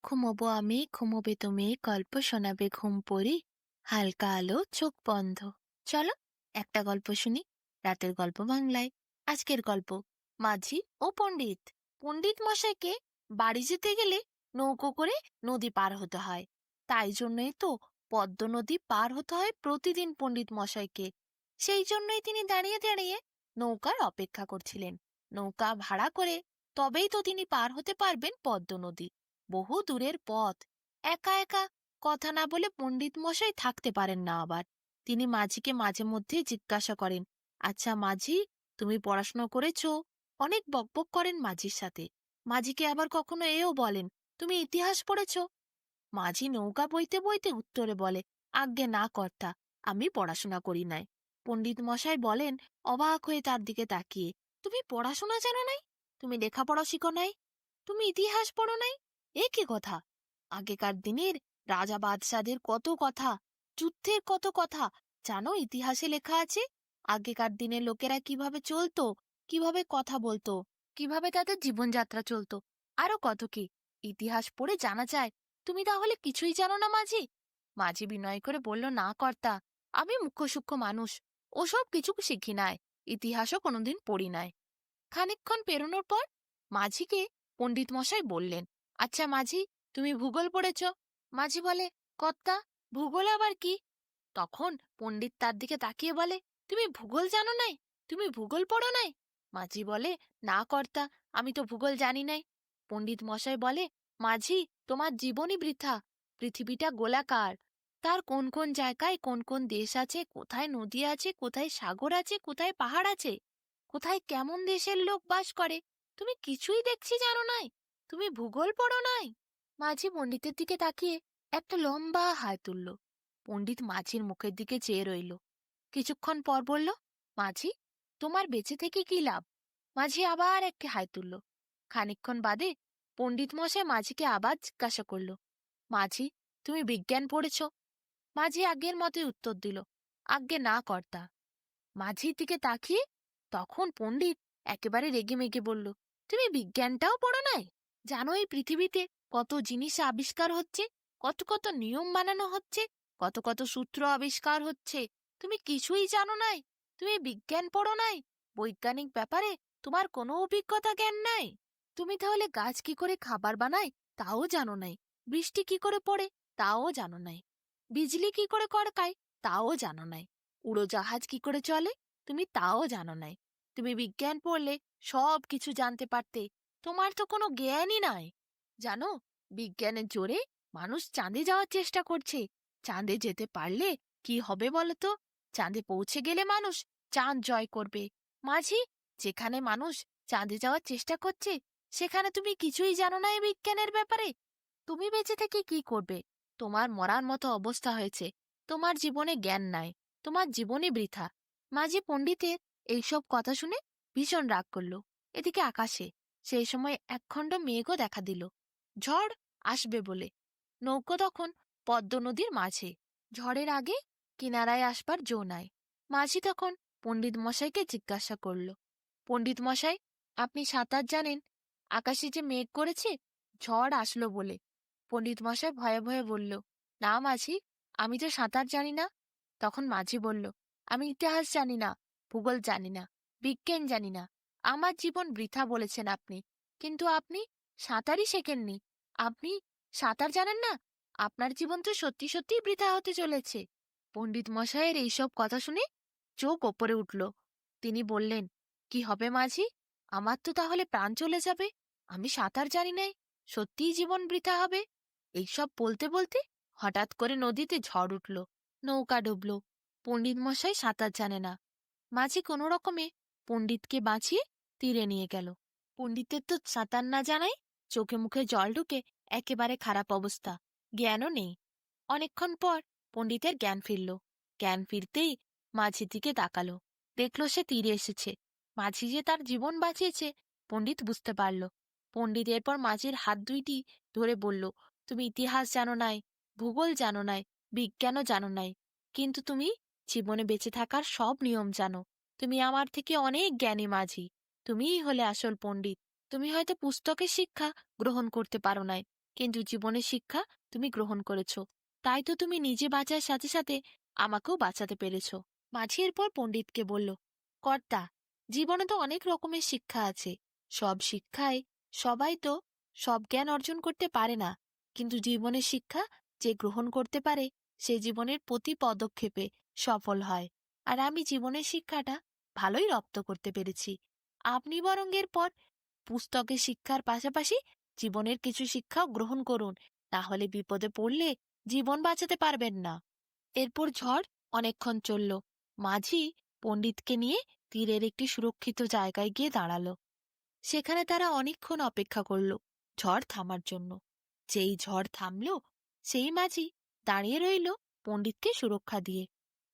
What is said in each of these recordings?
ঘুমোবো আমি, ঘুমোবে তুমি, গল্প শোনাবে ঘুম পড়ি, হালকা আলো চোখ বন্ধ। চলো একটা গল্প শুনি, রাতের গল্প বাংলায়। আজকের গল্প, মাঝি ও পণ্ডিত। পণ্ডিত মশাইকে বাড়ি যেতে গেলে নৌকো করে নদী পার হতে হয়। তাই জন্যই তো পদ্ম নদী পার হতে হয় প্রতিদিন পণ্ডিত মশাইকে। সেই জন্যই তিনি দাঁড়িয়ে দাঁড়িয়ে নৌকার অপেক্ষা করছিলেন। নৌকা ভাড়া করে তবেই তো তিনি পার হতে পারবেন পদ্ম নদী। বহু দূরের পথ। একা একা কথা না বলে পণ্ডিত মশাই থাকতে পারেন না। আবার তিনি মাঝিকে মাঝে মধ্যে জিজ্ঞাসা করেন, আচ্ছা মাঝি, তুমি পড়াশোনা করেছো? অনেক বকবক করেন মাঝির সাথে। মাঝিকে আবার কখনো এও বলেন, তুমি ইতিহাস পড়েছো? মাঝি নৌকা বইতে বইতে উত্তরে বলে, আজ্ঞে না কর্তা, আমি পড়াশোনা করি নাই। পণ্ডিত মশাই বলেন, অবাক হয়ে তার দিকে তাকিয়ে, তুমি পড়াশোনা জানো নাই? তুমি লেখাপড়া শিখো নাই? তুমি ইতিহাস পড়ো নাই? এ কি কথা! আগেকার দিনের রাজা বাদশাদের কত কথা, যুদ্ধের কত কথা জানো ইতিহাসে লেখা আছে। আগেকার দিনের লোকেরা কিভাবে চলতো, কিভাবে কথা বলতো, কিভাবে তাদের জীবনযাত্রা চলতো, আরো কত কি ইতিহাস পড়ে জানা যায়। তুমি তাহলে কিছুই জানো না মাঝি? মাঝি বিনয় করে বলল, না কর্তা, আমি মুখ্য সূক্ষ্ম মানুষ, ওসব কিছু শিখি নাই, ইতিহাসও কোনোদিন পড়ি নাই। খানিকক্ষণ পেরোনোর পর মাঝিকে পণ্ডিত মশাই বললেন, আচ্ছা মাঝি, তুমি ভূগোল পড়েছ? মাঝি বলে, কর্তা, ভূগোল আবার কি? তখন পণ্ডিত তার দিকে তাকিয়ে বলে, তুমি ভূগোল জানো নাই? তুমি ভূগোল পড়ো নাই? মাঝি বলে, না কর্তা, আমি তো ভূগোল জানি নাই। পণ্ডিত মশাই বলে, মাঝি, তোমার জীবনই বৃথা। পৃথিবীটা গোলাকার। তার কোন কোন জায়গায় কোন কোন দেশ আছে, কোথায় নদী আছে, কোথায় সাগর আছে, কোথায় পাহাড় আছে, কোথায় কেমন দেশের লোক বাস করে, তুমি কিছুই দেখছি জানো নাই। তুমি ভূগোল পড়ো নাই। মাঝি পণ্ডিতের দিকে তাকিয়ে একটা লম্বা হাই তুলল। পণ্ডিত মাঝির মুখের দিকে চেয়ে রইল। কিছুক্ষণ পর বলল, মাঝি, তোমার বেঁচে থেকে কি লাভ? মাঝি আবার একটি হাই তুলল। খানিকক্ষণ বাদে পণ্ডিত মশাই মাঝিকে আবার জিজ্ঞাসা করল, মাঝি, তুমি বিজ্ঞান পড়েছ? মাঝি আগের মতোই উত্তর দিল, আজ্ঞে না কর্তা। মাঝির দিকে তাকিয়ে তখন পণ্ডিত একেবারে রেগেমেগে বলল, তুমি বিজ্ঞানটাও পড়ো নাই? জানো এই পৃথিবীতে কত জিনিস আবিষ্কার হচ্ছে, কত কত নিয়ম বানানো হচ্ছে, কত কত সূত্র আবিষ্কার হচ্ছে, তুমি কিছুই জানো নাই? তুমি বিজ্ঞান পড়ো নাই? বৈজ্ঞানিক ব্যাপারে তোমার কোনো অভিজ্ঞতা জ্ঞান নাই? তুমি তাহলে গাছ কি করে খাবার বানায় তাও জানো নাই, বৃষ্টি কি করে পড়ে তাও জানো নাই, বিজলি কি করে কড়কায় তাও জানো নাই, উড়োজাহাজ কি করে চলে তুমি তাও জানো নাই। তুমি বিজ্ঞান পড়লে সব কিছু জানতে পারতে, তোমার তো কোনো জ্ঞানই নাই। জানো, বিজ্ঞানের জোরে মানুষ চাঁদে যাওয়ার চেষ্টা করছে। চাঁদে যেতে পারলে কি হবে বলো তো? চাঁদে পৌঁছে গেলে মানুষ চাঁদ জয় করবে। মাঝি, যেখানে মানুষ চাঁদে যাওয়ার চেষ্টা করছে সেখানে তুমি কিছুই জানো না এই বিজ্ঞানের ব্যাপারে। তুমি বেঁচে থেকে কি করবে? তোমার মরার মতো অবস্থা হয়েছে। তোমার জীবনে জ্ঞান নাই, তোমার জীবনই বৃথা। মাঝি পণ্ডিতের এইসব কথা শুনে ভীষণ রাগ করল। এদিকে আকাশে সেই সময় একখণ্ড মেঘও দেখা দিল, ঝড় আসবে বলে। নৌকো তখন পদ্ম নদীর মাঝে, ঝড়ের আগে কিনারায় আসবার জো নাই। মাঝি তখন পণ্ডিত মশাইকে জিজ্ঞাসা করল, পণ্ডিত মশাই, আপনি সাঁতার জানেন? আকাশে যে মেঘ করেছে ঝড় আসলো বলে। পণ্ডিত মশাই ভয়ে ভয়ে বলল, না মাঝি, আমি তো সাঁতার জানি না। তখন মাঝি বলল, আমি ইতিহাস জানি না, ভূগোল জানি না, বিজ্ঞান জানি না, আমার জীবন বৃথা বলেছেন আপনি। কিন্তু আপনি সাঁতারই শেখেননি, আপনি সাঁতার জানেন না, আপনার জীবন তো সত্যি সত্যিই বৃথা হতে চলেছে। পণ্ডিত মশাইয়ের এইসব কথা শুনে চোখ ওপরে উঠল। তিনি বললেন, কি হবে মাঝি, আমার তো তাহলে প্রাণ চলে যাবে। আমি সাঁতার জানি নাই, সত্যিই জীবন বৃথা হবে। এইসব বলতে বলতে হঠাৎ করে নদীতে ঝড় উঠল, নৌকা ডুবল। পণ্ডিত মশাই সাঁতার জানে না। মাঝি কোনো রকমে পণ্ডিতকে বাঁচিয়ে তীরে নিয়ে গেল। পণ্ডিতের তো সাঁতার না জানাই চোখে মুখে জল ঢুকে একেবারে খারাপ অবস্থা, জ্ঞানও নেই। অনেকক্ষণ পর পণ্ডিতের জ্ঞান ফিরল। জ্ঞান ফিরতেই মাঝির দিকে তাকালো, দেখল সে তীরে এসেছে। মাঝি যে তার জীবন বাঁচিয়েছে পণ্ডিত বুঝতে পারল। পণ্ডিত এরপর মাঝির হাত দুইটি ধরে বলল, তুমি ইতিহাস জানো নাই, ভূগোল জানো নাই, বিজ্ঞানও জানো নাই, কিন্তু তুমি জীবনে বেঁচে থাকার সব নিয়ম জানো। তুমি আমার থেকে অনেক জ্ঞানী মাঝি, তুমিই হলে আসল পণ্ডিত। তুমি হয়তো পুস্তকের শিক্ষা গ্রহণ করতে পারো নাই, কিন্তু জীবনের শিক্ষা তুমি গ্রহণ করেছো, তাই তো তুমি নিজে বাঁচার সাথে সাথে আমাকেও বাঁচাতে পেরেছো। মাঝি এরপর পণ্ডিতকে বলল, কর্তা, জীবনে তো অনেক রকমের শিক্ষা আছে। সব শিক্ষায় সবাই তো সব জ্ঞান অর্জন করতে পারে না, কিন্তু জীবনের শিক্ষা যে গ্রহণ করতে পারে সে জীবনের প্রতি পদক্ষেপে সফল হয়। আর আমি জীবনের শিক্ষাটা ভালোই রপ্ত করতে পেরেছি। আপনি বরং এরপর পুস্তকের শিক্ষার পাশাপাশি জীবনের কিছু শিক্ষাও গ্রহণ করুন, তাহলে বিপদে পড়লে জীবন বাঁচাতে পারবেন না। এরপর ঝড় অনেকক্ষণ চলল। মাঝি পণ্ডিতকে নিয়ে তীরের একটি সুরক্ষিত জায়গায় গিয়ে দাঁড়ালো। সেখানে তারা অনেকক্ষণ অপেক্ষা করল ঝড় থামার জন্য। যেই ঝড় থামল, সেই মাঝি দাঁড়িয়ে রইল পণ্ডিতকে সুরক্ষা দিয়ে।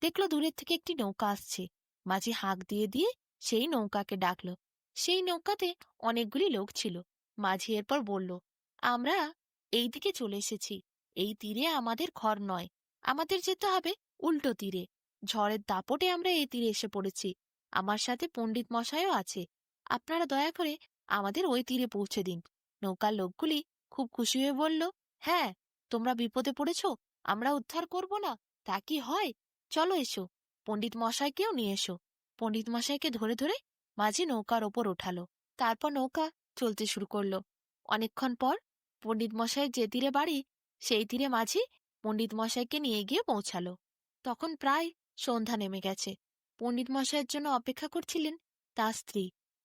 দেখলো দূরের থেকে একটি নৌকা আসছে। মাঝি হাঁক দিয়ে দিয়ে সেই নৌকাকে ডাকল। সেই নৌকাতে অনেকগুলি লোক ছিল। মাঝি এরপর বলল, আমরা এই দিকে চলে এসেছি। এই তীরে আমাদের ঘর নয়, আমাদের যেতে হবে উল্টো তীরে। ঝড়ের দাপটে আমরা এই তীরে এসে পড়েছি। আমার সাথে পণ্ডিত মশাইও আছে। আপনারা দয়া করে আমাদের ওই তীরে পৌঁছে দিন। নৌকার লোকগুলি খুব খুশি হয়ে বলল, হ্যাঁ, তোমরা বিপদে পড়েছ, আমরা উদ্ধার করব না তা কি হয়? চলো এসো, পণ্ডিত মশাইকেও নিয়ে এসো। পণ্ডিত মশাইকে ধরে ধরে মাঝি নৌকার ওপর ওঠালো। তারপর নৌকা চলতে শুরু করলো। অনেকক্ষণ পর পণ্ডিত মশাইয়ের যে তীরে বাড়ি, সেই তীরে মাঝি পণ্ডিত মশাইকে নিয়ে গিয়ে পৌঁছালো। তখন প্রায় সন্ধ্যা নেমে গেছে। পণ্ডিত মশাইয়ের জন্য অপেক্ষা করছিলেন তার স্ত্রী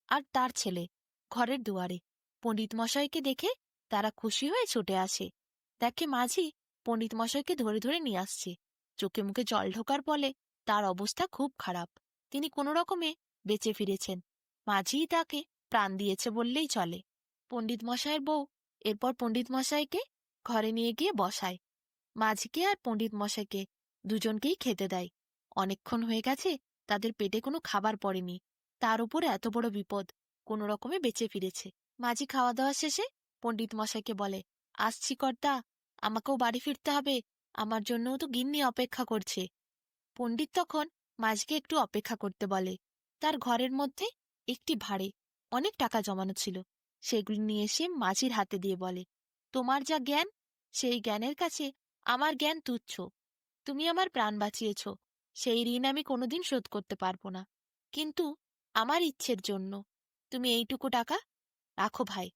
আর তার ছেলে ঘরের দুয়ারে। পণ্ডিত মশাইকে দেখে তারা খুশি হয়ে ছুটে আসে। দেখে মাঝি পণ্ডিত মশাইকে ধরে ধরে নিয়ে আসছে। চোখে মুখে জল ঢোকার ফলে তার অবস্থা খুব খারাপ। তিনি কোনো রকমে বেঁচে ফিরেছেন। মাঝিই তাকে প্রাণ দিয়েছে বললেই চলে। পণ্ডিত মশাইয়ের বউ এরপর পণ্ডিত মশাইকে ঘরে নিয়ে গিয়ে বসায়। মাঝিকে আর পণ্ডিত মশাইকে দুজনকেই খেতে দেয়। অনেকক্ষণ হয়ে গেছে, তাদের পেটে কোনো খাবার পড়েনি, তার উপর এত বড় বিপদ, কোনো রকমে বেঁচে ফিরেছে। মাঝি খাওয়া দাওয়া শেষে পণ্ডিত মশাইকে বলে, আসছি কর্তা, আমাকেও বাড়ি ফিরতে হবে, আমার জন্যও তো গিন্নি অপেক্ষা করছে। পণ্ডিত তখন মাঝিকে একটু অপেক্ষা করতে বলে। তার ঘরের মধ্যে একটি ভাঁড়ে অনেক টাকা জমানো ছিল, সেগুলি নিয়ে এসে মাঝির হাতে দিয়ে বলে, তোমার যা জ্ঞান, সেই জ্ঞানের কাছে আমার জ্ঞান তুচ্ছ। তুমি আমার প্রাণ বাঁচিয়েছ, সেই ঋণ আমি কোনোদিন শোধ করতে পারবো না। কিন্তু আমার ইচ্ছের জন্য তুমি এইটুকু টাকা রাখো ভাই।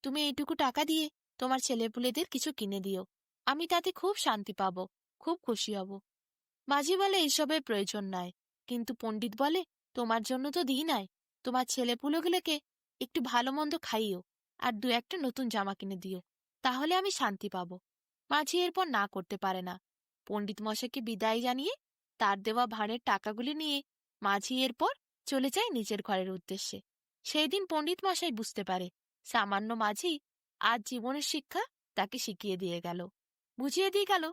তুমি এইটুকু টাকা দিয়ে তোমার ছেলেপুলেদের কিছু কিনে দিও, আমি তাতে খুব শান্তি পাব, খুব খুশি হব। মাঝি বলে, এইসবের প্রয়োজন নাই। কিন্তু পণ্ডিত বলে, তোমার জন্য তো দিই নাই, তোমার ছেলেপুলেগুলোকে একটু ভালো মন্দ খাইও, আর দু একটা নতুন জামা কিনে দিও, তাহলে আমি শান্তি পাব। মাঝি এরপর না করতে পারে না। পণ্ডিত মশাইকে বিদায় জানিয়ে তার দেওয়া ভাঁড়ের টাকাগুলি নিয়ে মাঝি এরপর চলে যায় নিজের ঘরের উদ্দেশ্যে। সেই দিন পণ্ডিত মশাই বুঝতে পারে সামান্য মাঝি আজ জীবনের শিক্ষা তাকে শিখিয়ে দিয়ে গেল, বুঝিয়ে দিয়ে গেল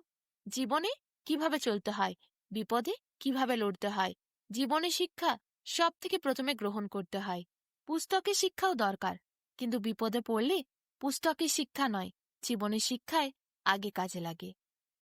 জীবনে কিভাবে চলতে হয়, বিপদে কিভাবে লড়তে হয়। জীবনের শিক্ষা সব থেকে প্রথমে গ্রহণ করতে হয়। পুস্তকের শিক্ষাও দরকার, কিন্তু বিপদে পড়লে পুস্তকের শিক্ষা নয়, জীবনের শিক্ষায় আগে কাজে লাগে।